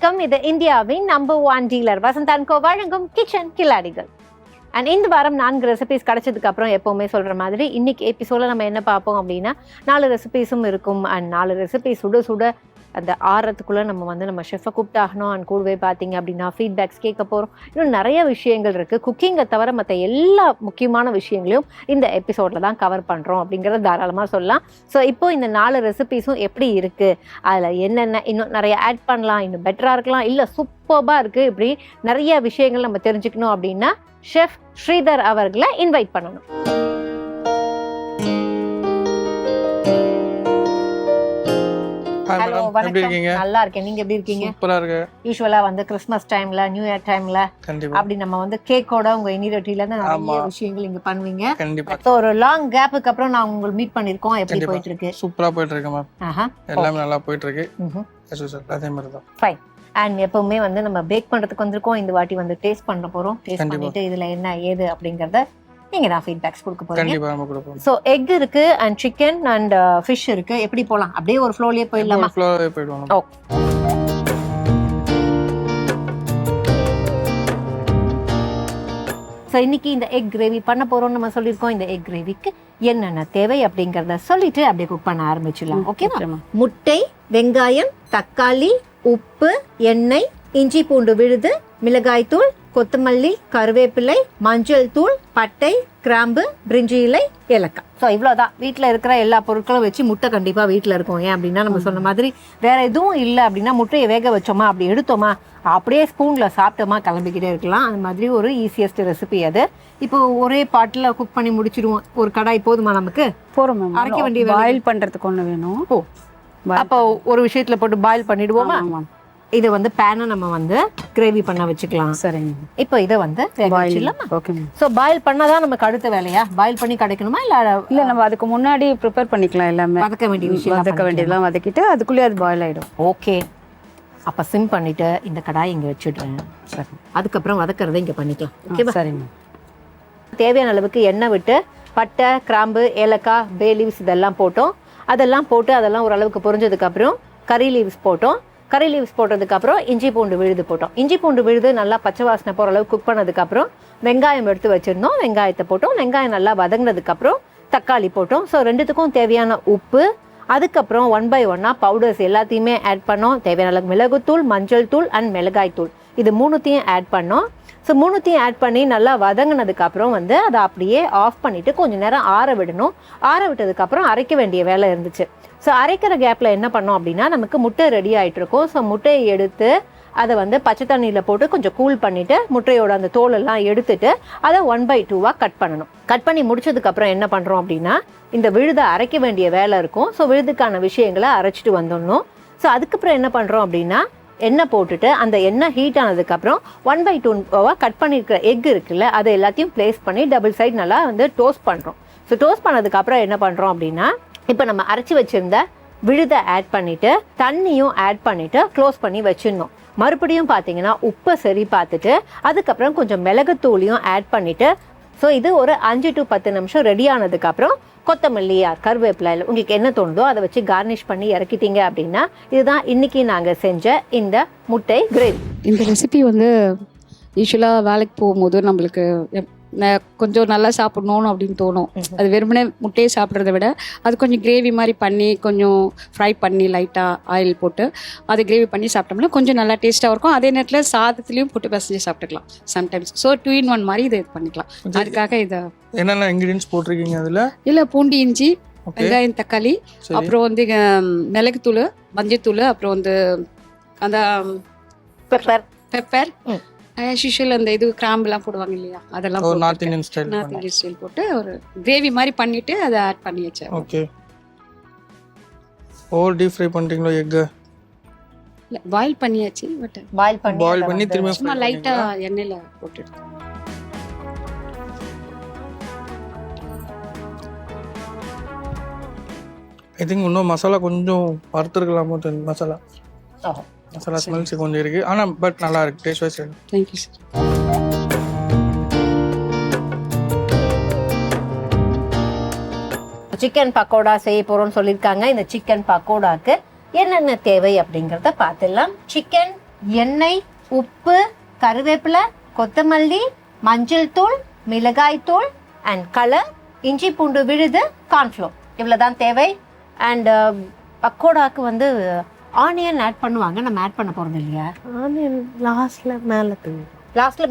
வணக்கம். இது இந்தியாவின் number 1 dealer Vasanth and co வழங்கும் கிச்சன் கில்லாடிகள். அண்ட் இந்த வாரம் 4 ரெசிபிஸ் கிடைச்சதுக்கு அப்புறம் எப்பவுமே சொல்ற மாதிரி இன்னைக்கு எபிசோட நம்ம என்ன பார்ப்போம் அப்படின்னா 4 ரெசிபிஸும் இருக்கும். அண்ட் 4 ரெசிபி சுட சுட அந்த ஆறத்துக்குள்ள நம்ம ஷெஃபை கூப்பிட்டாகணும். அண்ட் கூடவே பார்த்தீங்க அப்படின்னா ஃபீட்பேக்ஸ் கேட்க போகிறோம். இன்னும் நிறைய விஷயங்கள் இருக்குது. குக்கிங்கை தவிர மற்ற எல்லா முக்கியமான விஷயங்களையும் இந்த எபிசோடில் தான் கவர் பண்ணுறோம் அப்படிங்கிறத தாராளமாக சொல்லலாம். ஸோ இப்போது இந்த 4 ரெசிபிஸும் எப்படி இருக்குது, அதில் என்னென்ன இன்னும் நிறைய ஆட் பண்ணலாம், இன்னும் பெட்டராக இருக்கலாம், இல்லை சூப்பர்பாக இருக்குது, இப்படி நிறைய விஷயங்கள் நம்ம தெரிஞ்சுக்கணும் அப்படின்னா ஷெஃப் ஸ்ரீதர் அவர்களை இன்வைட் பண்ணணும். ஹலோ, வணக்கம். நல்லா இருக்கேன். நீங்க எப்படி இருக்கீங்க? சூப்பரா இருக்கு. யூசுவலா கிறிஸ்மஸ் டைம்ல, நியூ இயர் டைம்ல அப்படி நம்ம கேக்கோட உங்க இனிரட்டில இருந்து நிறைய விஷயங்கள் இங்க பண்ணுவீங்க. கண்டிப்பா. சோ ஒரு லாங் கேப்புக்கு அப்புறம் நான் உங்களுக்கு மீட் பண்ணிருக்கோம். எப்படி போயிட்டு இருக்கு? சூப்பரா போயிட்டு இருக்கு மேம். எல்லாமே நல்லா போயிட்டு இருக்கு. அதே மாதிரி தான். ஃபைன். அண்ட் எப்பவுமே நம்ம பேக் பண்றதுக்கு வந்திருக்கோம். இந்த வாட்டி டேஸ்ட் பண்ண போறோம். டேஸ்ட் பண்ணிட்டு இதுல என்ன ஏது அப்படிங்கறத நீங்க நான் ஃபீட்பேக்ஸ் கொடுக்க போறீங்க. கண்டிப்பா நம்ம கொடுப்போம். சோ எக் இருக்கு அண்ட் சிக்கன் அண்ட் ஃபிஷ் இருக்கு. எப்படி போலாம்? அப்படியே ஒரு ஃப்ளோலயே போயிடலாமா? ஃப்ளோலயே போய்டுவோம். ஓகே. ஸோ இன்னைக்கு இந்த எக் கிரேவி பண்ண போறோம். நம்ம சொல்லியிருக்கோம் இந்த எக் கிரேவிக்கு என்னென்ன தேவை அப்படிங்கறத சொல்லிட்டு அப்படியே குக் பண்ண ஆரம்பிச்சிடலாம். ஓகேவா? முட்டை, வெங்காயம், தக்காளி, உப்பு, எண்ணெய், இஞ்சி பூண்டு விழுது, மிளகாய் தூள், கொத்தமல்லி, கருவேப்பிலை, மஞ்சள் தூள், பட்டை, கிராம்பு, பிரிஞ்சி இலை, ஏலக்காய். ஸோ இவ்வளோதான். வீட்டில் இருக்கிற எல்லா பொருட்களும் வச்சு முட்டை கண்டிப்பாக வீட்டில் இருக்கும். ஏன் அப்படின்னா நம்ம சொன்ன மாதிரி வேற எதுவும் இல்லை அப்படின்னா முட்டையை வேக வச்சோமா, அப்படி எடுத்தோமா, அப்படியே ஸ்பூனில் சாப்பிட்டோமா கிளம்பிக்கிட்டே இருக்கலாம். அந்த மாதிரி ஒரு ஈஸியஸ்ட் ரெசிபி அது. இப்போ ஒரே பாட்டில் குக் பண்ணி முடிச்சிடுவோம். ஒரு கடாய் போதுமா நமக்கு? போகிறோம். அரைக்க வேண்டிய பாயில் பண்ணுறதுக்கு ஒன்று வேணும். ஓ, அப்போ ஒரு விஷயத்தில் போட்டு பாயில் பண்ணிடுவோமா? இது பேனை நம்ம கிரேவி பண்ண வச்சுக்கலாம். சரிங்க. இப்போ இதை வேக வச்சிடலாமா? ஓகே. ஸோ பாயில் பண்ணாதான் நமக்கு அடுத்த வேலையா? பாயில் பண்ணி கிடைக்கணுமா இல்லை நம்ம அதுக்கு முன்னாடி ப்ரிப்பேர் பண்ணிக்கலாம். எல்லாமே வதக்க வேண்டிய விஷயம், வதக்க வேண்டியதெல்லாம் வதக்கிட்டு அதுக்குள்ளேயே அது பாயில் ஆகிடும். ஓகே. அப்போ சிம் பண்ணிட்டு இந்த கடாய் இங்கே வச்சுடுறேன். சரி. அதுக்கப்புறம் வதக்கிறத இங்கே பண்ணிக்கலாம். ஓகேவா? சரிங்க. தேவையான அளவுக்கு எண்ணெய் விட்டு பட்டை, கிராம்பு, ஏலக்காய், பே லீவ்ஸ் இதெல்லாம் போட்டோம். அதெல்லாம் ஓரளவுக்கு பொரிஞ்சதுக்கப்புறம் கறி லீவ்ஸ் போட்டோம். கறி லீவ்ஸ் போட்டதுக்கப்புறம் இஞ்சி பூண்டு விழுது போட்டோம். இஞ்சி பூண்டு விழுது நல்லா பச்சை வாசனை போகிற அளவுக்கு குக் பண்ணதுக்கப்புறம் வெங்காயம் எடுத்து வச்சுருந்தோம். வெங்காயத்தை போட்டோம். வெங்காயம் நல்லா வதங்கினதுக்கப்புறம் தக்காளி போட்டோம். ஸோ ரெண்டுத்துக்கும் தேவையான உப்பு, அதுக்கப்புறம் 1 by 1 பவுடர்ஸ் எல்லாத்தையுமே ஆட் பண்ணோம். தேவையான அளவுக்கு மிளகுத்தூள், மஞ்சள் தூள் அண்ட் மிளகாய் தூள், இது 3த்தையும் ஆட் பண்ணோம். ஸோ 3த்தையும் ஆட் பண்ணி நல்லா வதங்கினதுக்கப்புறம் அதை அப்படியே ஆஃப் பண்ணிவிட்டு கொஞ்சம் நேரம் ஆற விடணும். ஆற விட்டதுக்கப்புறம் அரைக்க வேண்டிய வேலை இருந்துச்சு. ஸோ அரைக்கிற கேப்பில் என்ன பண்ணோம் அப்படின்னா நமக்கு முட்டை ரெடி ஆகிட்டு இருக்கும். ஸோ முட்டையை எடுத்து அதை பச்சை தண்ணியில் போட்டு கொஞ்சம் கூல் பண்ணிவிட்டு முட்டையோட அந்த தோலெல்லாம் எடுத்துட்டு அதை 1 by 2 கட் பண்ணணும். கட் பண்ணி முடிச்சதுக்கப்புறம் என்ன பண்ணுறோம் அப்படின்னா இந்த விழுதை அரைக்க வேண்டிய வேலை இருக்கும். ஸோ விழுதுக்கான விஷயங்களை அரைச்சிட்டு வந்துடணும். ஸோ அதுக்கப்புறம் என்ன பண்ணுறோம் அப்படின்னா எண்ணெய் போட்டுட்டு அந்த எண்ணெய் ஹீட் ஆனதுக்கப்புறம் 1 by 2 கட் பண்ணியிருக்கிற எக் இருக்குல்ல, அதை எல்லாத்தையும் பிளேஸ் பண்ணி டபுள் சைட் நல்லா டோஸ்ட் பண்ணுறோம். ஸோ டோஸ்ட் பண்ணதுக்கப்புறம் என்ன பண்ணுறோம் அப்படின்னா இப்போ நம்ம அரைச்சி வச்சுருந்த விழுதை ஆட் பண்ணிவிட்டு தண்ணியும் ஆட் பண்ணிவிட்டு க்ளோஸ் பண்ணி வச்சிடணும். மறுபடியும் பார்த்தீங்கன்னா உப்பை சரி பார்த்துட்டு அதுக்கப்புறம் கொஞ்சம் மிளகுத்தூளையும் ஆட் பண்ணிவிட்டு ஸோ இது ஒரு 5 to 10 நிமிஷம் ரெடி ஆனதுக்கப்புறம் கொத்தமல்லி, கருவேப்பிலை உங்களுக்கு என்ன தோணுதோ அதை வச்சு கார்னிஷ் பண்ணி இறக்கிட்டீங்க அப்படின்னா இதுதான் இன்னைக்கு நாங்கள் செஞ்ச இந்த முட்டை கிரேவி. இந்த ரெசிபி யூஸ்வலாக வேலைக்கு போகும்போது நம்மளுக்கு கொஞ்சம் நல்லா சாப்பிடணும் அப்படின்னு தோணும். அது வெறுமனே முட்டையை சாப்பிட்றத விட அது கொஞ்சம் கிரேவி மாதிரி பண்ணி கொஞ்சம் ஃப்ரை பண்ணி லைட்டாக ஆயில் போட்டு அதை கிரேவி பண்ணி சாப்பிட்டோம்னா கொஞ்சம் நல்லா டேஸ்ட்டாக இருக்கும். அதே நேரத்தில் சாதத்துலேயும் போட்டு பசஞ்சு சாப்பிட்டுக்கலாம் சம்டைம்ஸ். ஸோ 2 in 1 மாதிரி இதை பண்ணிக்கலாம். அதுக்காக இதை என்னென்ன இன்க்ரீடியன்ஸ் போட்டிருக்கீங்க அதில்? இல்லை, பூண்டு, இஞ்சி, வெங்காயம், தக்காளி, அப்புறம் மிளகுத்தூள், மஞ்சத்தூள், அப்புறம் அந்த பெப்பர் யூஷுவல் அந்த இது கிராம்புலாம் போடுவாங்க இல்லையா, அதெல்லாம் நார்த் இந்தியன் ஸ்டைல் போட்டு ஒரு கிரேவி மாதிரி பண்ணிட்டு அதை ஆட் பண்ணி வச்சேன். ஓகே. ஓவர் டீப் ஃப்ரை பண்ணிட்டீங்களோ எக்? இல்ல, பாயில் பண்ணியாச்சு. பட் பாயில் பண்ணி திரும்ப சும்மா லைட்டா எண்ணெயில போட்டுட்டு ஐ திங்க் இன்னும் மசாலா கொஞ்சம் வறுத்துருக்கலாமோ. மசாலா ஸ்மெல்ஸ் கொஞ்சம் இருக்கு. ஆனால் பட் நல்லா இருக்கு. Taste wise. Thank you sir. Chicken pakoda செய்ய போறோம்னு சொல்லியிருக்காங்க. இந்த சிக்கன் பக்கோடாக்கு என்னென்ன தேவை அப்படிங்கிறத பார்த்துடலாம். சிக்கன் எண்ணெய், உப்பு, கருவேப்பிலை, கொத்தமல்லி, மஞ்சள் தூள், மிளகாய் தூள் அண்ட் கலர், இஞ்சி பூண்டு விழுது, கார்ன்ஃப்ளோர், இவ்வளோதான் தேவை. அண்ட் பக்கோடாக்கு வந்து ஆனியன் ஆட் பண்ணுவாங்க, நம்ம ஆட் பண்ண போகிறது இல்லையா? ஆனியன் லாஸ்ட்ல மேலே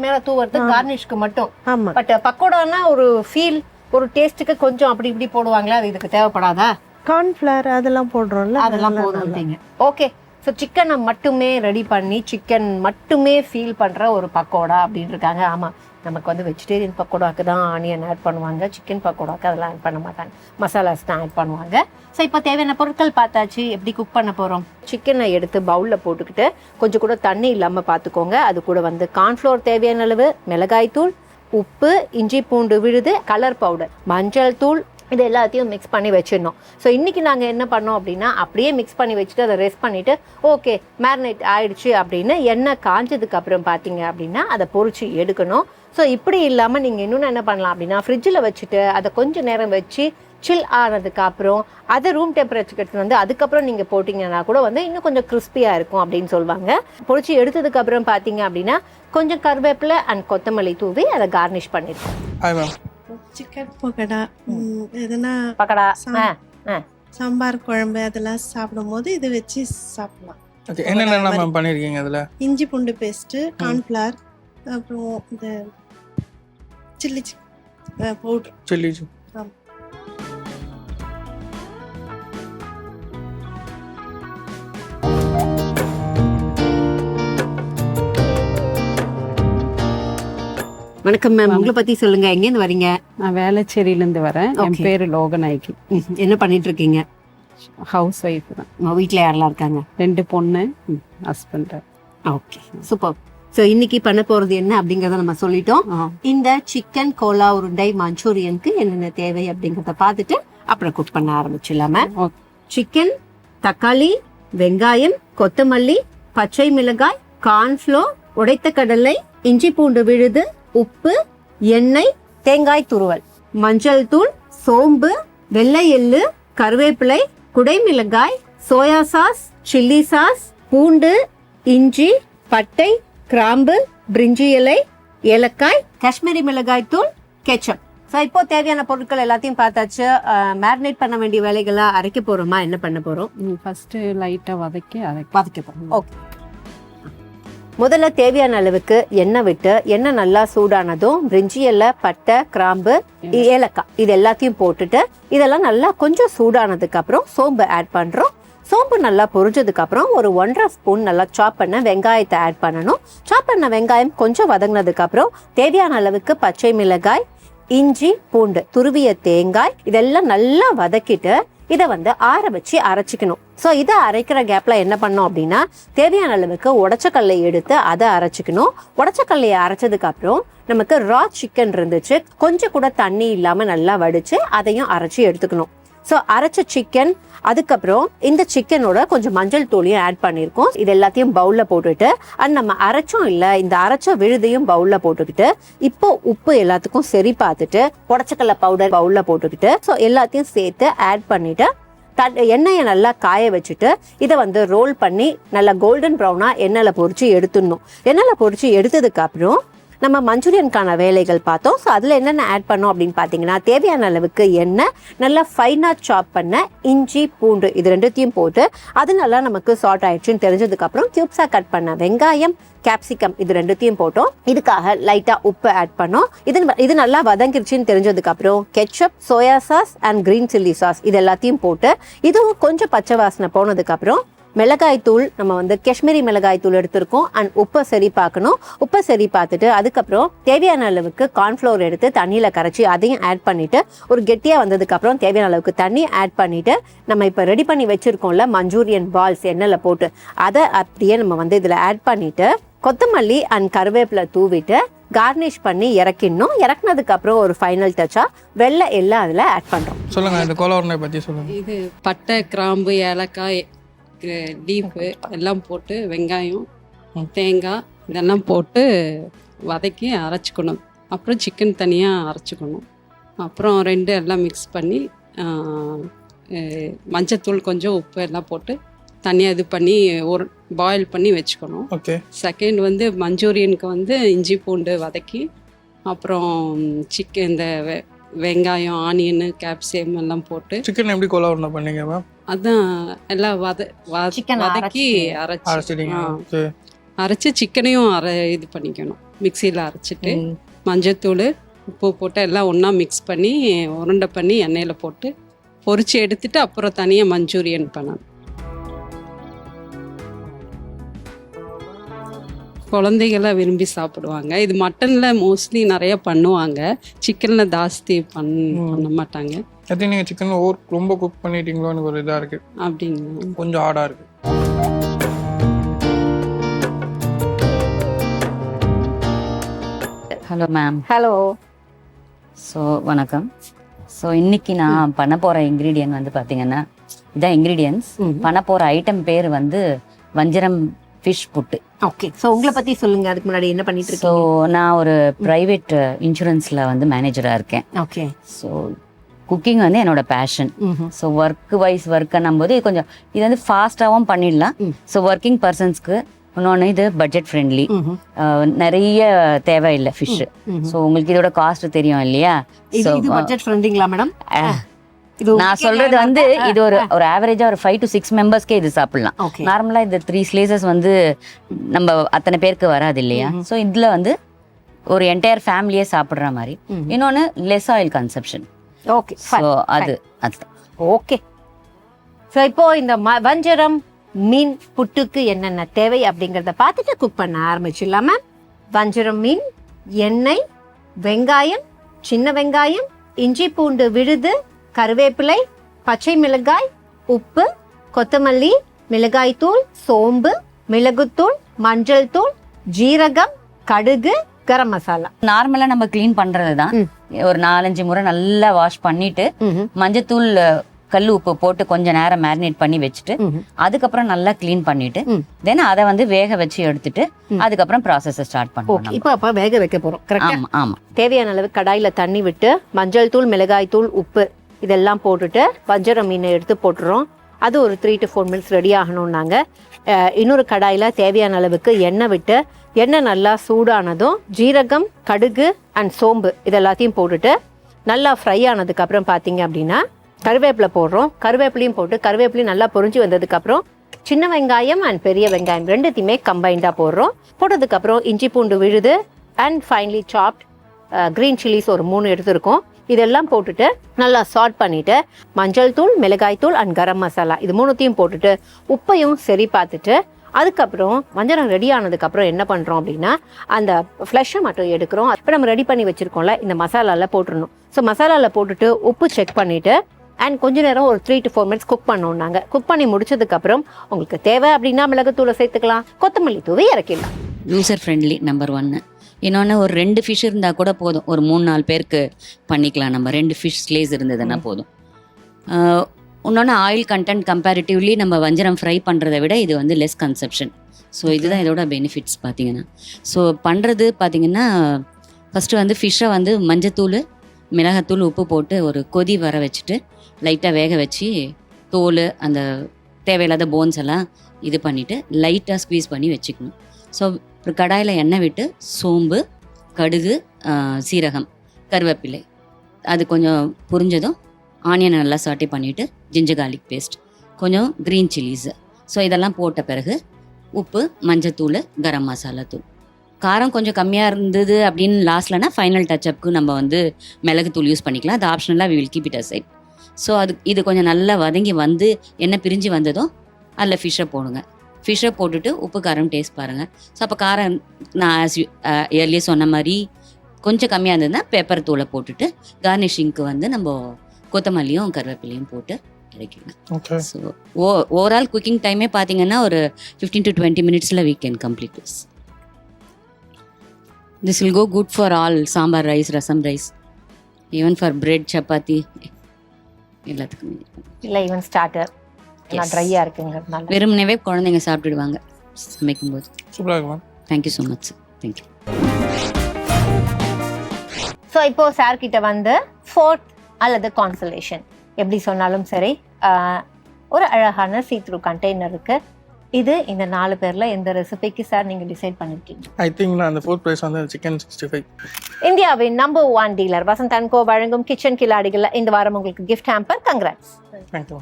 மேலே தூவுறது கார்னிஷ்க்கு மட்டும். ஆமாம். பட் பக்கோடானா ஒரு ஃபீல், ஒரு டேஸ்ட்டுக்கு கொஞ்சம் அப்படி இப்படி போடுவாங்களா, அது இதுக்கு தேவைப்படாதா? கார்ன்ஃப்ளவர் அதெல்லாம் போடுறோம்ல, அதெல்லாம் போதும். ஓகே, ஸோ சிக்கனை மட்டுமே ரெடி பண்ணி சிக்கன் மட்டுமே ஃபீல் பண்ணுற ஒரு பக்கோடா அப்படின்னு இருக்காங்க. ஆமாம், நமக்கு வந்து வெஜிடேரியன் பக்கோடாக்கு தான் ஆனியன் ஆட் பண்ணுவாங்க, சிக்கன் பக்கோடாக்கு அதெல்லாம் ஆட் பண்ண மாட்டாங்க, மசாலாஸ் தான் ஆட் பண்ணுவாங்க. ஸோ இப்போ தேவையான பொருட்கள் பார்த்தாச்சு, எப்படி குக் பண்ண போகிறோம். சிக்கனை எடுத்து பவுலில் போட்டுக்கிட்டு கொஞ்சம் கூட தண்ணி இல்லாமல் பார்த்துக்கோங்க. அது கூட வந்து கார்ன்ஃப்ளோர் தேவையான அளவு, மிளகாய் தூள், உப்பு, இஞ்சி பூண்டு விழுது, கலர் பவுடர், மஞ்சள் தூள், இது எல்லாத்தையும் மிக்ஸ் பண்ணி வச்சிடணும். ஸோ இன்றைக்கி நாங்கள் என்ன பண்ணோம் அப்படின்னா, அப்படியே மிக்ஸ் பண்ணி வச்சுட்டு அதை ரெஸ்ட் பண்ணிவிட்டு ஓகே மேரினேட் ஆயிடுச்சு அப்படின்னு எண்ணெய் காஞ்சதுக்கு அப்புறம் பார்த்தீங்க அப்படின்னா அதை பொரிச்சு எடுக்கணும். ஸோ இப்படி இல்லாமல் நீங்கள் இன்னொன்று என்ன பண்ணலாம் அப்படின்னா, ஃப்ரிட்ஜில் வச்சுட்டு அதை கொஞ்சம் நேரம் வச்சு சில் ஆனதுக்கு அப்புறம் அதை ரூம் டெம்பரேச்சருக்கு எடுத்து வந்து அதுக்கப்புறம் நீங்கள் போட்டிங்கன்னா கூட வந்து இன்னும் கொஞ்சம் கிறிஸ்பியாக இருக்கும் அப்படின்னு சொல்லுவாங்க. பொரிச்சு எடுத்ததுக்கு அப்புறம் பார்த்தீங்க அப்படின்னா கொஞ்சம் கருவேப்பிலை அண்ட் கொத்தமல்லி தூவி அதை கார்னிஷ் பண்ணியிருக்கோம். சிக்கன் பக்கோடா எதுனா பக்கடா, சாம்பார் குழம்பு அதெல்லாம் சாப்பிடும் போது இது வச்சு சாப்பிடலாம். ஓகே, என்னென்ன மேம் பண்ணிருக்கீங்க அதுல? இஞ்சி பூண்டு பேஸ்ட், கார்ன்ஃப்ளவர், அப்புறம் இந்த சில்லி பவுடர். சில்லி வணக்கம் மேம், உங்களை பத்தி சொல்லுங்க. எங்கேருந்து வரீங்க? நான் வேளச்சேரியிலேருந்து வரேன். என் பேர் லோகநாயகி. என்ன பண்ணிட்டு இருக்கீங்க? ஹவுஸ் ஒய்ஃப் தான். உங்க வீட்டில் யாரெல்லாம் இருக்காங்க? 2 பொண்ணு, ஹஸ்பண்ட். Okay, super. ஸோ இன்னைக்கு பண்ண போறது என்ன அப்படிங்கிறத நம்ம சொல்லிட்டோம். இந்த சிக்கன் கோலா உருண்டை மஞ்சூரியனுக்கு என்னென்ன தேவை அப்படிங்கிறத பார்த்துட்டு அப்புறம் குக் பண்ண ஆரம்பிச்சிடலாம. சிக்கன், தக்காளி, வெங்காயம், கொத்தமல்லி, பச்சை மிளகாய், கார்ன்ஃப்ளோர், உடைத்த கடலை, இஞ்சி பூண்டு விழுது, உப்பு, எண்ணெய், தேங்காய் துருவல், மஞ்சள் தூள், சோம்பு, வெள்ளை எள்ளு, கருவேப்பிலை, குடைமிளகாய், சோயா சாஸ், சில்லி சாஸ், பூண்டு, இஞ்சி, பட்டை, கிராம்பு, பிரிஞ்சி இலை, ஏலக்காய், காஷ்மீரி மிளகாய் தூள், கெச்சப். ஸோ இப்போ தேவையான பொருட்கள் எல்லாத்தையும் பார்த்தாச்சு. மேரினேட் பண்ண வேண்டிய வேலைகளா அரைக்க போறோமா, என்ன பண்ண போறோம்? ஃபர்ஸ்ட் லைட்டாக வதக்க போறோம். ஓகே, முதல்ல தேவையான அளவுக்கு எண்ணெய் விட்டு எண்ணெய் நல்லா சூடானதும் பிரிஞ்சி இலை, பட்டை, கிராம்பு, ஏலக்காய் இது எல்லாத்தையும் போட்டுட்டு இதெல்லாம் நல்லா கொஞ்சம் சூடானதுக்கு அப்புறம் சோம்பு ஆட் பண்றோம். சோம்பு நல்லா பொரிஞ்சதுக்கு அப்புறம் ஒரு 1.5 ஸ்பூன் நல்லா சாப் பண்ண வெங்காயத்தை ஆட் பண்ணணும். சாப் பண்ண வெங்காயம் கொஞ்சம் வதங்கினதுக்கு அப்புறம் தேவையான அளவுக்கு பச்சை மிளகாய், இஞ்சி, பூண்டு, துருவிய தேங்காய் இதெல்லாம் நல்லா வதக்கிட்டு இதை வந்து ஆற வச்சு அரைச்சிக்கணும். ஸோ இதை அரைக்கிற கேப்ல என்ன பண்ணோம் அப்படின்னா, தேவையான அளவுக்கு உடச்சக்கல்லை எடுத்து அதை அரைச்சிக்கணும். உடச்சக்கல்லையை அரைச்சதுக்கு அப்புறம் நமக்கு ரா சிக்கன் இருந்துச்சு, கொஞ்சம் கூட தண்ணி இல்லாம நல்லா வடிச்சு அதையும் அரைச்சி எடுத்துக்கணும். ஸோ அரைச்ச சிக்கன், அதுக்கப்புறம் இந்த சிக்கனோட கொஞ்சம் மஞ்சள் தூளையும் ஆட் பண்ணியிருக்கோம். இது எல்லாத்தையும் பவுலில் போட்டுட்டு அண்ட் நம்ம அரைச்சோம் இல்லை இந்த அரைச்ச விழுதையும் பவுலில் போட்டுக்கிட்டு இப்போ உப்பு எல்லாத்துக்கும் சரி பார்த்துட்டு உடச்சக்கல்ல பவுடர் பவுலில் போட்டுக்கிட்டு ஸோ எல்லாத்தையும் சேர்த்து ஆட் பண்ணிட்டு எண்ணெயை நல்லா காய வச்சுட்டு இதை வந்து ரோல் பண்ணி நல்லா கோல்டன் ப்ரௌனாக எண்ணெயில் பொரிச்சு எடுத்துடணும். எண்ணெயில் பொரிச்சு எடுத்ததுக்கு அப்புறம் நம்ம மஞ்சூரியனுக்கான வேலைகள் பார்த்தோம். ஸோ அதில் என்னென்ன ஆட் பண்ணோம் அப்படின்னு பார்த்தீங்கன்னா, தேவையான அளவுக்கு எண்ணெய், நல்லா ஃபைனாக சாப் பண்ண இஞ்சி, பூண்டு இது ரெண்டுத்தையும் போட்டு அது நல்லா நமக்கு சாட் ஆயிடுச்சுன்னு தெரிஞ்சதுக்கப்புறம் கியூப்ஸாக கட் பண்ண வெங்காயம், கேப்சிகம் இது ரெண்டுத்தையும் போட்டோம். இதுக்காக லைட்டாக உப்பு ஆட் பண்ணோம். இது நல்லா வதங்கிருச்சுன்னு தெரிஞ்சதுக்கப்புறம் ketchup, soya sauce and green chilli sauce இது எல்லாத்தையும் போட்டு இதுவும் கொஞ்சம் பச்சை வாசனை போனதுக்கப்புறம் மிளகாய் தூள், நம்ம வந்து காஷ்மீரி மிளகாய் தூள் எடுத்திருக்கோம் அண்ட் உப்பை சரி பார்க்கணும். உப்பை சரி பார்த்துட்டு அதுக்கப்புறம் தேவையான அளவுக்கு கார்ன்ஃப்ளவர் எடுத்து தண்ணியில் கரைச்சி அதையும் ஆட் பண்ணிட்டு ஒரு கெட்டியாக வந்ததுக்கப்புறம் தேவையான அளவுக்கு தண்ணி ஆட் பண்ணிட்டு நம்ம இப்போ ரெடி பண்ணி வச்சிருக்கோம்ல மஞ்சூரியன் பால்ஸ் எண்ணெயில் போட்டு அதை அப்படியே நம்ம வந்து இதில் ஆட் பண்ணிட்டு கொத்தமல்லி அண்ட் கருவேப்பிலை தூவிட்டு கார்னிஷ் பண்ணி இறக்கிடணும். இறக்குனதுக்கு அப்புறம் ஒரு ஃபைனல் டச்சா வெள்ளை எல்லாம் அதில் ஆட் பண்ணுறோம். சொல்லுங்க, இந்த கோலா உருண்டை பற்றி சொல்லுங்க. இது பட்டை, கிராம்பு, ஏலக்காய், டீப்பு எல்லாம் போட்டு வெங்காயம், தேங்காய் இதெல்லாம் போட்டு வதக்கி அரைச்சிக்கணும். அப்புறம் சிக்கன் தனியாக அரைச்சிக்கணும். அப்புறம் ரெண்டு எல்லாம் மிக்ஸ் பண்ணி மஞ்சத்தூள் கொஞ்சம் உப்பு எல்லாம் போட்டு தனியாக இது பண்ணி ஒரு பாயில் பண்ணி வச்சுக்கணும். ஓகே. செகண்ட் வந்து மஞ்சூரியனுக்கு வந்து இஞ்சி பூண்டு வதக்கி அப்புறம் சிக்கன் இந்த வெங்காயம் ஆனியனு கேப்சியம் எல்லாம் போட்டு சிக்கன் எப்படி கோலா உருண்டை பண்ணீங்க மேம்? அதான் எல்லாம் Chicken வதக்கி அரைச்சிட்டீங்க. ஓகே. அரைச்சி சிக்கனையும் இது பண்ணிக்கணும். மிக்சியில் அரைச்சிட்டு மஞ்சத்தூள் உப்பு போட்டு எல்லாம் ஒன்றா மிக்ஸ் பண்ணி உருண்டை பண்ணி எண்ணெயில் போட்டு பொரிச்சு எடுத்துட்டு அப்புறம் தனியாக மஞ்சூரியன் பண்ணணும். குழந்தைகள்லாம் விரும்பி சாப்பிடுவாங்க. இது மட்டனில் மோஸ்ட்லி நிறைய பண்ணுவாங்க, சிக்கனில் ஜாஸ்தி பண்ண மாட்டாங்க. அது நீங்கள் சிக்கன் ரொம்ப குக் பண்ணிட்டீங்களோ எனக்கு ஒரு இதாக இருக்குது. அப்படிங்களா? கொஞ்சம் ஹார்டாக இருக்குது. Hello ma'am. ஹலோ. ஸோ வணக்கம். ஸோ இன்னைக்கு நான் பண்ண போகிற இன்க்ரீடியன்ட் வந்து பார்த்தீங்கன்னா இதான் இன்க்ரீடியன்ஸ். பண்ண போகிற ஐட்டம் பேர் வந்து வஞ்சரம் ஃபிஷ் புட்டு. ஓகே. ஸோ உங்களை பற்றி சொல்லுங்க. அதுக்கு முன்னாடி என்ன பண்ணிட்டு ஸோ இருக்கீங்க? நான் ஒரு ப்ரைவேட் இன்சூரன்ஸில் வந்து மேனேஜராக இருக்கேன். ஓகே. ஸோ குக்கிங் வந்து என்னோட பேஷன். ஸோ ஒர்க்குன்னும் போது கொஞ்சம் இது வந்து ஃபாஸ்ட்டாகவும் பண்ணிடலாம். ஸோ ஒர்க்கிங் பர்சன்ஸ்க்கு இன்னொன்று இது பட்ஜெட் ஃப்ரெண்ட்லி, நிறைய தேவையில்லை ஃபிஷ்ஷு. ஸோ உங்களுக்கு இதோட காஸ்ட் தெரியும் இல்லையா? ஸோ இது பட்ஜெட் ஃப்ரெண்ட்லிங்களா மேடம்? நான் சொல்றது வந்து இது ஒரு ஆவரேஜா ஒரு 5 to 6 மெம்பர்ஸ்க்கே இது சாப்பிடலாம். நார்மலா இந்த 3 ஸ்லைசஸ் வந்து நம்ம அத்தனை பேருக்கு வராது இல்லையா? ஸோ இதுல வந்து ஒரு என்டையர் ஃபேமிலியே சாப்பிட்ற மாதிரி. இன்னொன்று less oil consumption. Okay. So அதுதான். ஓகே. ஸோ இப்போ இந்த வஞ்சரம் மீன் புட்டுக்கு என்னென்ன தேவை அப்படிங்கிறத பார்த்துட்டு குக் பண்ண ஆரம்பிச்சிடலாமா? வஞ்சரம் மீன், எண்ணெய், வெங்காயம், சின்ன வெங்காயம், இஞ்சி பூண்டு விழுது, கருவேப்பிலை, பச்சை மிளகாய், உப்பு, கொத்தமல்லி, மிளகாய் தூள், சோம்பு, மிளகுத்தூள், மஞ்சள் தூள், ஜீரகம், கடுகு, கரம் மசாலா. நார்மலா நம்ம கிளீன் பண்றது தான். ஒரு 4-5 முறை நல்லா வாஷ் பண்ணிட்டு மஞ்சத்தூள் கல் உப்பு போட்டு கொஞ்ச நேரம் மேரினேட் பண்ணி வச்சுட்டு அதுக்கப்புறம் நல்லா கிளீன் பண்ணிட்டு தென் அதை வந்து வேக வச்சு எடுத்துட்டு அதுக்கப்புறம் ப்ராசஸ் ஸ்டார்ட் பண்ணுவோம். இப்போ வேக வைக்க போறோம். ஆமா ஆமா. தேவையான அளவு கடாயில தண்ணி விட்டு மஞ்சள் தூள், மிளகாய் தூள், உப்பு இதெல்லாம் போட்டுட்டு வஞ்சரம் மீனை எடுத்து போட்டுறோம். அது ஒரு 3 to 4 மினிட்ஸ் ரெடி ஆகணும்னாங்க. இன்னொரு கடாயில தேவையான அளவுக்கு எண்ணெய் விட்டு எண்ணெய் நல்லா சூடானதும் ஜீரகம், கடுகு அண்ட் சோம்பு இதெல்லாத்தையும் போட்டுட்டு நல்லா ஃப்ரை ஆனதுக்கு அப்புறம் பார்த்தீங்க அப்படின்னா கருவேப்பிலை போடுறோம். கருவேப்பிலையும் போட்டு கருவேப்பிலையும் நல்லா பொரிஞ்சு வந்ததுக்கப்புறம் சின்ன வெங்காயம் அண்ட் பெரிய வெங்காயம் ரெண்டுத்தையுமே கம்பைண்டாக போடுறோம். போட்டதுக்கப்புறம் இஞ்சி பூண்டு விழுது and finally soft green chillies ஒரு 3 எடுத்துருக்கோம். இதெல்லாம் போட்டுட்டு நல்லா சாட் பண்ணிவிட்டு மஞ்சள் தூள், மிளகாய் தூள் அண்ட் கரம் மசாலா இது 3த்தையும் போட்டுட்டு உப்பையும் சரி பார்த்துட்டு அதுக்கப்புறம் வஞ்சரம் ரெடி ஆனதுக்கப்புறம் என்ன பண்ணுறோம் அப்படின்னா அந்த ஃப்ளஷை மட்டும் எடுக்கிறோம். இப்போ நம்ம ரெடி பண்ணி வச்சுருக்கோம்ல இந்த மசாலாவில் போட்டுடணும். ஸோ மசாலாவில் போட்டுட்டு உப்பு செக் பண்ணிவிட்டு அண்ட் கொஞ்ச நேரம் ஒரு 3 to 4 மினிட்ஸ் குக் பண்ணோம். நாங்கள் குக் பண்ணி முடிச்சதுக்கப்புறம் உங்களுக்கு தேவை அப்படின்னா மிளகுத்தூளை சேர்த்துக்கலாம், கொத்தமல்லி தூவி இறக்கிடலாம். User friendly number 1. இன்னொன்று ஒரு 2 ஃபிஷ் இருந்தால் கூட போதும். ஒரு 3-4 பேருக்கு பண்ணிக்கலாம். நம்ம 2 ஃபிஷ் ஸ்லேஸ் இருந்ததுன்னா போதும். இன்னொன்று ஆயில் கண்டென்ட் கம்பேரிட்டிவ்லி நம்ம வஞ்சரம் ஃப்ரை பண்ணுறதை விட இது வந்து லெஸ் கன்சப்ஷன். ஸோ இதுதான் இதோட பெனிஃபிட்ஸ் பார்த்தீங்கன்னா. ஸோ பண்ணுறது பார்த்தீங்கன்னா ஃபஸ்ட்டு வந்து ஃபிஷ்ஷை வந்து மஞ்சத்தூள், மிளகாத்தூள், உப்பு போட்டு ஒரு கொதி வர வச்சுட்டு லைட்டாக வேக வச்சு தோல் அந்த தேவையில்லாத போன்ஸ் எல்லாம் இது பண்ணிவிட்டு லைட்டாக ஸ்க்வீஸ் பண்ணி வச்சுக்கணும். ஸோ ஒரு கடாயில் எண்ணெய் விட்டு சோம்பு, கடுகு, சீரகம், கருவேப்பிலை அது கொஞ்சம் புரிஞ்சதும் ஆனியனை நல்லா சாட்டே பண்ணிவிட்டு ஜிஞ்சர் கார்லிக் பேஸ்ட், கொஞ்சம் க்ரீன் சில்லிஸு. ஸோ இதெல்லாம் போட்ட பிறகு உப்பு, மஞ்சத்தூள், கரம் மசாலா தூள். காரம் கொஞ்சம் கம்மியாக இருந்தது அப்படின்னு லாஸ்ட்லனா ஃபைனல் டச்சப்புக்கு நம்ம வந்து மிளகுத்தூள் யூஸ் பண்ணிக்கலாம். அது ஆப்ஷனலாக we will keep it aside. So இது கொஞ்சம் நல்லா வதங்கி வந்து எண்ணெய் பிரிஞ்சு வந்ததும் அதில் ஃபிஷ்ஷை போடுங்க. ஃபிஷ்ஷை போட்டுட்டு உப்பு காரம் டேஸ்ட் பாருங்கள். ஸோ அப்போ காரம் நான் ஏர்லியே சொன்ன மாதிரி கொஞ்சம் கம்மியாக இருந்ததுன்னா பெப்பர் தூளை போட்டுட்டு கார்னிஷிங்க்கு வந்து நம்ம கொத்தமல்லியும் கருவேப்பிலையும் போட்டு இறக்கிடலாம். ஸோ ஓவரால் குக்கிங் டைமே பார்த்தீங்கன்னா ஒரு 15 to 20 மினிட்ஸில் we can complete this. This will go good for all sambar rice, rasam rice, even for bread, chapati எல்லாத்துக்குமே. இல்லை ஈவன் ஸ்டார்டர் ட்ரையாக இருக்குங்கிறதுனால வெறுமனவே குழந்தைங்க சாப்பிட்டுடுவாங்க சமைக்கும்போது. சூப்பராக இருக்கும். Thank you so much. Thank you. So இப்போ சார் கிட்ட வந்து 4th அல்லது கான்சலேஷன் எப்படி சொன்னாலும் சரி ஒரு அழகான சீத்ரூ கண்டெய்னர் இருக்கு. இது இந்த 4 பேர்ல எந்த ரெசிபிக்கு சார் நீங்க டிசைட் பண்ணிருக்கீங்க? ஐ திங்க் நான் அந்த ஃபோர்த் ப்ரைஸ் வந்து சிக்கன் 65. இந்தியாவின் number 1 dealer Vasanth and co வழங்கும் கிச்சன் கில்லாடிகள்ல இந்த வாரம் உங்களுக்கு கிஃப்ட் ஹேம்பர். கங்க்ராட்ஸ். தேங்க்யூ.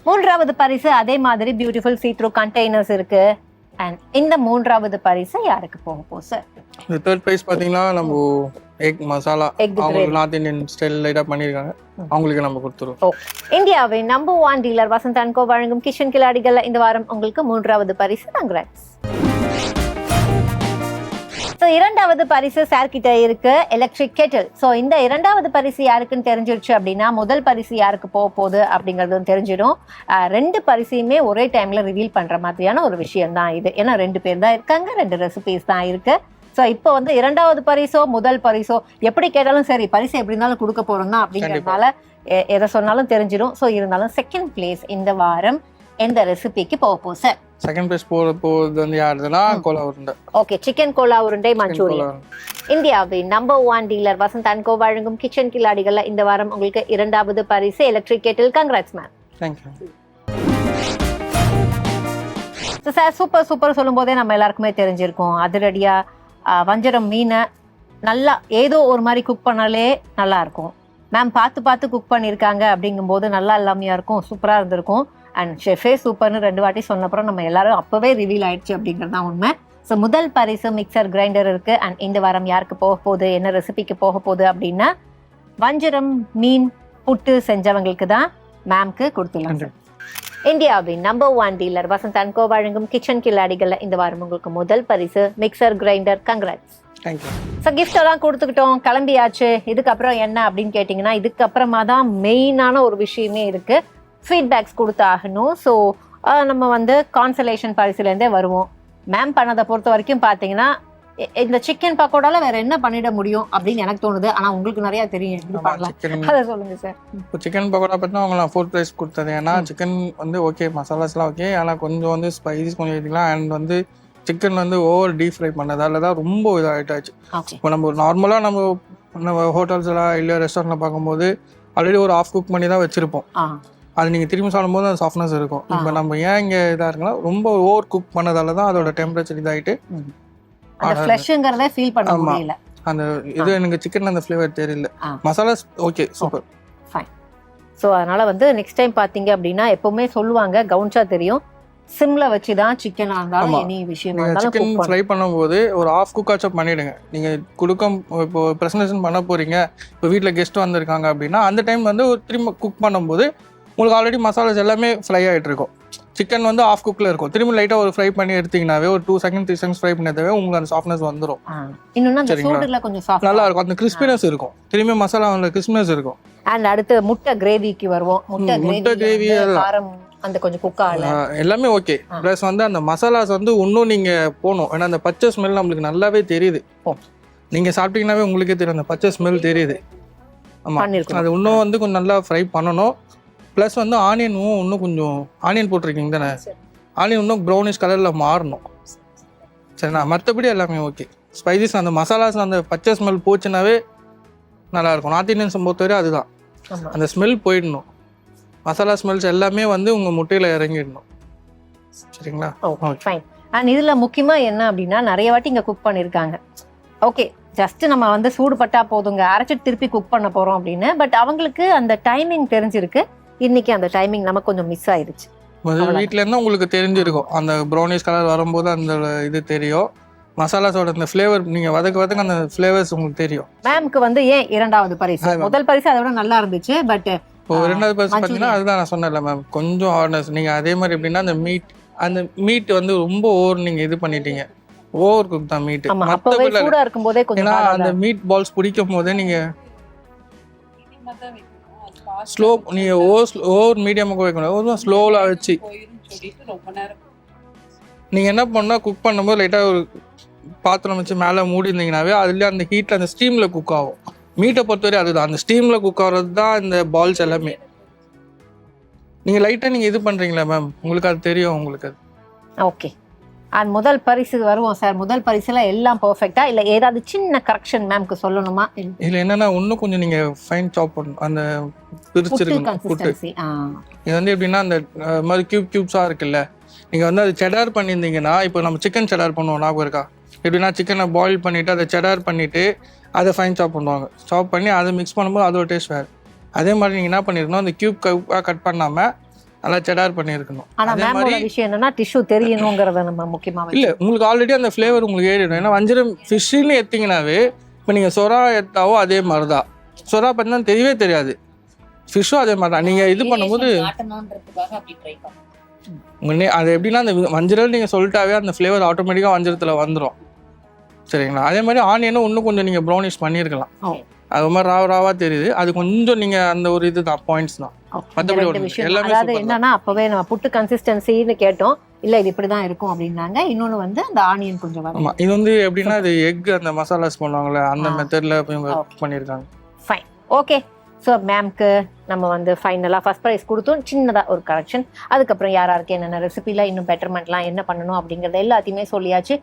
3வது பரிசு அதே மாதிரி பியூட்டிஃபுல் சீத்ரூ கண்டெய்னர்ஸ் இருக்கு. அண்ட் இந்த 3வது பரிசு யாருக்கு போக போகுது சார்? இந்த தேர்ட் ப்ரைஸ் பார்த்தீங்கன்னா நம்ம எக் மசாலா அவங்களுக்கு நார்த் இந்தியன் ஸ்டைல் லைட்டாக பண்ணியிருக்காங்க, அவங்களுக்கு நம்ம கொடுத்துருவோம். இந்தியாவின் number 1 dealer Vasanth and co வழங்கும் கிச்சன் கில்லாடிகள்ல இந்த வாரம் உங்களுக்கு 3வது பரிசு. கங்க்ராட்ஸ். ஸோ 2வது பரிசு சார் கிட்ட இருக்கு, எலக்ட்ரிக் கெட்டில். ஸோ இந்த 2வது பரிசு யாருக்குன்னு தெரிஞ்சிருச்சு அப்படின்னா முதல் பரிசு யாருக்கு போக போகுது அப்படிங்கிறதும் தெரிஞ்சிடும். 2 பரிசையுமே ஒரே டைம்ல ரிவீல் பண்ற மாதிரியான ஒரு விஷயம் தான் இது. ஏன்னா 2 பேர் தான் இருக்காங்க, 2 ரெசிபிஸ் தான் இருக்கு. ஸோ இப்போ வந்து 2வது பரிசோ முதல் பரிசோ எப்படி கேட்டாலும் சரி பரிசு எப்படி இருந்தாலும் கொடுக்க போறோம் தான் அப்படிங்கிறதுனால எதை சொன்னாலும் தெரிஞ்சிடும். ஸோ இருந்தாலும் செகண்ட் பிளேஸ் இந்த வாரம் எந்த ரெசிபிக்கு போக போகுது சார்? செகண்ட் ப்ரைஸ் போகிறது வந்து யாருதுன்னா கோலா உருண்டை. ஓகே, சிக்கன் கோலா உருண்டை மஞ்சூரியன். இந்தியாவின் number 1 dealer Vasanth and co வழங்கும் கிச்சன் கில்லாடிகள்ல இந்த வாரம் உங்களுக்கு 2வது பரிசு electric Kettle. Congrats ma'am. Thank you. Sir super super சொல்லும் போதே நம்ம எல்லாருக்குமே தெரிஞ்சிருக்கோம். அதிரடியா வஞ்சரம் மீனை நல்லா ஏதோ ஒரு மாதிரி குக் பண்ணாலே நல்லா இருக்கும். மேம் பார்த்து குக் பண்ணியிருக்காங்க அப்படிங்கும்போது நல்லா இல்லாமையா இருக்கும், சூப்பராக இருந்திருக்கும். அண்ட் ஷெஃபே சூப்பர்னு 2 வாட்டி சொன்னப்பறம் நம்ம எல்லாரும் அப்பவே ரிவீல் ஆயிடுச்சு அப்படிங்கிறது தான் உண்மை. ஸோ முதல் பரிசு மிக்சர் கிரைண்டர் இருக்கு. அண்ட் இந்த வாரம் யாருக்கு போக போகுது, என்ன ரெசிபிக்கு போக போகுது அப்படின்னா வஞ்சரம் மீன் புட்டு செஞ்சவங்களுக்கு தான் மேம்க்கு கொடுத்துடலாம். இந்தியாவின் number 1 dealer Vasanth and co வழங்கும் கிச்சன் கில்லாடிகள்ல இந்த வாரம் உங்களுக்கு முதல் பரிசு mixer grinder. Congrats. Thank you. So gift எல்லாம் கொடுத்துக்கிட்டோம், கிளம்பியாச்சு. இதுக்கப்புறம் என்ன அப்படின்னு கேட்டிங்கன்னா இதுக்கப்புறமா தான் மெயினான ஒரு விஷயமே இருக்கு, ஃபீட்பேக்ஸ் கொடுத்தாகணும். ஸோ நம்ம வந்து கான்சலேஷன் பரிசுலேருந்தே வருவோம். மேம் பண்ணதை பொறுத்த வரைக்கும் பார்த்தீங்கன்னா இந்த சிக்கன் பக்கோடால வேற என்ன பண்ணிட முடியும் அப்படின்னு எனக்கு தோணுது. ஆனால் உங்களுக்கு நிறைய தெரியும் எப்படி பண்ணலாம், அதை சொல்லுங்க சார். இப்போ சிக்கன் பக்கோடா பார்த்தீங்கன்னா அவங்க நான் 4th ப்ரைஸ் கொடுத்தது. ஏன்னா சிக்கன் வந்து ஓகே, மசாலாஸ்லாம் ஓகே, ஆனால் கொஞ்சம் வந்து ஸ்பைசிஸ் கொஞ்சம் எடுத்துக்கலாம். அண்ட் வந்து சிக்கன் வந்து ஓவர் டீப் ஃப்ரை பண்ணதால தான் ரொம்ப இதாகிட்டாச்சு. இப்போ நம்ம நார்மலாக நம்ம ஹோட்டல்ஸ்லாம் இல்லை ரெஸ்டாரண்ட்டில் பார்க்கும்போது ஆல்ரெடி ஒரு ஆஃப் குக் பண்ணி தான் வச்சுருப்போம். அது நீங்கள் திரும்பி சாப்பிடும்போது அந்த சாஃப்ட்னஸ் இருக்கும். இப்போ நம்ம ஏன் இங்கே இதாக இருக்குன்னா ரொம்ப ஓவர் குக் பண்ணதால தான் அதோட டெம்பரேச்சர் இதாகிட்டு அந்த இது எனக்கு சிக்கன் அந்த ஃப்ளேவர் தெரியல. Masala okay super fine. So அதனால வந்து நெக்ஸ்ட் டைம் பார்த்தீங்க அப்படின்னா எப்பவுமே சொல்லுவாங்க கவுன்ச்சா தெரியும், சிம்ல வச்சு தான் சிக்கன் இருந்தாலும் எனி விஷயம் சிக்கன் ஃப்ரை பண்ணும்போது ஒரு ஆஃப் குக் ஆச்சும் பண்ணிடுங்க. நீங்கள் இப்போ ப்ரெசன்டேஷன் பண்ண போறீங்க, இப்போ வீட்டில் கெஸ்ட் வந்திருக்காங்க அப்படின்னா அந்த டைம் வந்து ஒரு திரும்ப குக் பண்ணும்போது உங்களுக்கு ஆல்ரெடி மசாலாஸ் எல்லாமே ஃப்ரை ஆகிட்டு இருக்கும். சிக்கன் வந்து ஆஃப் குக்கில் இருக்கும், திரும்ப லைட்டாக ஒரு ஃப்ரை பண்ணி எடுத்தீங்கன்னாவே ஒரு 2 செகண்ட் 3 செகண்ட்ஸ் ஃப்ரை பண்ணதாவே உங்களுக்கு அந்த சாஃப்ட்னஸ் வந்துடும். நல்லா இருக்கும், அந்த கிறிஸ்பினஸ் இருக்கும், திரும்பி மசாலா கிறிஸ்பினஸ் இருக்கும். அண்ட் அடுத்து முட்டை கிரேவிக்கு வருவோம். முட்டை கிரேவி அந்த கொஞ்சம் குக்கால எல்லாமே ஓகே. ப்ளஸ் வந்து அந்த மசாலாஸ் வந்து இன்னும் நீங்கள் போகணும். ஏன்னா அந்த பச்சை ஸ்மெல் நம்மளுக்கு நல்லாவே தெரியுது. நீங்கள் சாப்பிட்டீங்கன்னாவே உங்களுக்கே தெரியும் அந்த பச்சை ஸ்மெல் தெரியுது. ஆமாம், அது இன்னும் வந்து கொஞ்சம் நல்லா ஃப்ரை பண்ணணும். ப்ளஸ் வந்து ஆனியனும் இன்னும் கொஞ்சம் ஆனியன் போட்டிருக்கீங்க தானே, ஆனியன் இன்னும் ப்ரௌனிஷ் கலரில் மாறணும். சரிண்ணா, மற்றபடி எல்லாமே ஓகே. ஸ்பைசஸ் அந்த மசாலாஸ் அந்த பச்சை ஸ்மெல் போச்சுன்னாவே நல்லாயிருக்கும். நார்த் இந்தியன்ஸ் பொறுத்தவரை அதுதான், அந்த ஸ்மெல் போயிடணும். மசாலா ஸ்மெல்ஸ் எல்லாமே வந்து உங்கள் முட்டையில் இறங்கிடணும். சரிங்களா? ஃபைன். அண்ட் இதில் முக்கியமாக என்ன அப்படின்னா நிறைய வாட்டி இங்கே குக் பண்ணியிருக்காங்க. ஓகே, ஜஸ்ட் நம்ம வந்து சூடு பட்டா போதுங்க, அரைச்சிட்டு திருப்பி குக் பண்ண போகிறோம் அப்படின்னு. பட் அவங்களுக்கு அந்த டைமிங் தெரிஞ்சிருக்கு. இன்னைக்கு அந்த டைமிங் நமக்கு கொஞ்சம் மிஸ் ஆயிடுச்சு. வீட்டில இருந்தா உங்களுக்கு தெரிஞ்சிருக்கும், அந்த ப்ரௌனிஷ் கலர் வரும்போது அந்த இது தெரியும். மசாலாஸோட அந்த ஃப்ளேவர் நீங்க வதக்க அந்த ஃப்ளேவர்ஸ் உங்களுக்கு தெரியும். மேம்க்கு வந்து ஏன் 2வது பரிசு, முதல் பரிசு அதோட நல்லா இருந்துச்சு. பட் இப்போ 2வது பரிசு பார்த்தீங்கன்னா அதுதான் நான் சொன்னேன்ல மேம், கொஞ்சம் ஹார்ட்னஸ். நீங்க அதே மாதிரி எப்படின்னா அந்த மீட் வந்து ரொம்ப ஓவர் நீங்க இது பண்ணிட்டீங்க, ஓவர் குக் தான் மீட். ஏன்னா அந்த மீட் பால்ஸ் பிடிக்கும் போதே நீங்க ஸ்லோ, நீங்க ஓவர் மீடியமாக வைக்கணும், ஸ்லோவில் வச்சு நீங்க என்ன பண்ணா குக் பண்ணும்போது லைட்டாக ஒரு பாத்திரம் வச்சு மேலே மூடி இருந்தீங்கன்னாவே அதுலேயே அந்த ஹீட்டில் அந்த ஸ்டீமில் குக் ஆகும். மீட்டை பொறுத்தவரை அதுதான், அந்த ஸ்டீமில் குக் ஆகிறது தான் இந்த பால்ஸ் எல்லாமே. நீங்கள் லைட்டாக நீங்கள் இது பண்ணுறீங்களா மேம், உங்களுக்கு அது தெரியும் உங்களுக்கு அது. ஓகே, அது முதல் பரிசு வருவோம் சார். முதல் பரிசுல எல்லாம் பர்ஃபெக்ட்டா இல்லை ஏதாவது சின்ன கரெக்ஷன் மேம்க்கு சொல்லணுமா? இதில் என்னன்னா இன்னும் கொஞ்சம் நீங்கள் ஃபைன் சாப் பண்ணணும், அந்த பிரிச்சிருக்கணும் புட்டு. கன்சிஸ்டன்சி. இது வந்து எப்படின்னா அந்த மாதிரி கியூப்ஸாக இருக்குல்ல, நீங்கள் வந்து அது செடார் பண்ணியிருந்தீங்கன்னா, இப்போ நம்ம சிக்கன் செடார் பண்ணுவோம், ஞாபகம் இருக்கா? எப்படின்னா சிக்கனை பாயில் பண்ணிவிட்டு அதை செடார் பண்ணிவிட்டு அதை ஃபைன் சாப் பண்ணுவாங்க. சாப் பண்ணி அதை மிக்ஸ் பண்ணும்போது அதோட டேஸ்ட் வேறு. அதே மாதிரி நீங்கள் என்ன பண்ணியிருக்கணும், அந்த கியூப் கட் பண்ணாமல் நல்லா செடார் பண்ணியிருக்கணும். ஆனால் மேமோட விஷயம் என்னன்னா டிஷ்யூ தெரியணுங்கிறத நம்ம முக்கியமாக இல்லை, உங்களுக்கு ஆல்ரெடி அந்த ஃப்ளேவர் உங்களுக்கு ஏறிடும். ஏன்னா வஞ்சிரம் ஃபிஷ்ஷுன்னு எடுத்தீங்கன்னாவே இப்போ நீங்கள் சொரா எடுத்தாவோ அதே மாதிரி தான். சொரா பார்த்தீங்கன்னா தெரியவே தெரியாது. ஃபிஷ்ஷும் அதே மாதிரி தான். நீங்கள் இது பண்ணும்போது அது எப்படின்னா அந்த வஞ்சிரம் நீங்கள் சொல்லிட்டாவே அந்த ஃப்ளேவர் ஆட்டோமேட்டிக்காக வஞ்சிரத்தில் வந்துடும். சரிங்களா? அதே மாதிரி ஆனியனும் இன்னும் கொஞ்சம் நீங்கள் ப்ரௌனிஷ் பண்ணியிருக்கலாம். அது மாதிரி ராவாக தெரியுது. அது கொஞ்சம் நீங்கள் அந்த ஒரு இது தான் பாயிண்ட்ஸ் தான். மற்றபடி எல்லாமே அதாவது என்னன்னா அப்பவே நம்ம புட்டு கன்சிஸ்டன்சின்னு கேட்டோம், இல்லை இது இப்படி தான் இருக்கும் அப்படின்னாங்க. இன்னொன்று வந்து அந்த ஆனியன் கொஞ்சம் வரும். ஆமாம், இது வந்து எப்படின்னா இது எக் அந்த மசாலாஸ் பண்ணுவாங்களே அந்த மெத்தடில் இவங்க பண்ணியிருக்காங்க. Fine, okay. ஸோ மேம்க்கு நம்ம வந்து ஃபைனலாக ஃபர்ஸ்ட் ப்ரைஸ் கொடுத்தோம். சின்னதாக ஒரு கரெக்ஷன். அதுக்கப்புறம் யாருக்கு என்னென்ன ரெசிபியில் இன்னும் பெட்டர்மெண்ட்லாம் என்ன பண்ணணும் அப்படிங்கிறத எல்லாத்தையுமே சொல்லியாச்சு.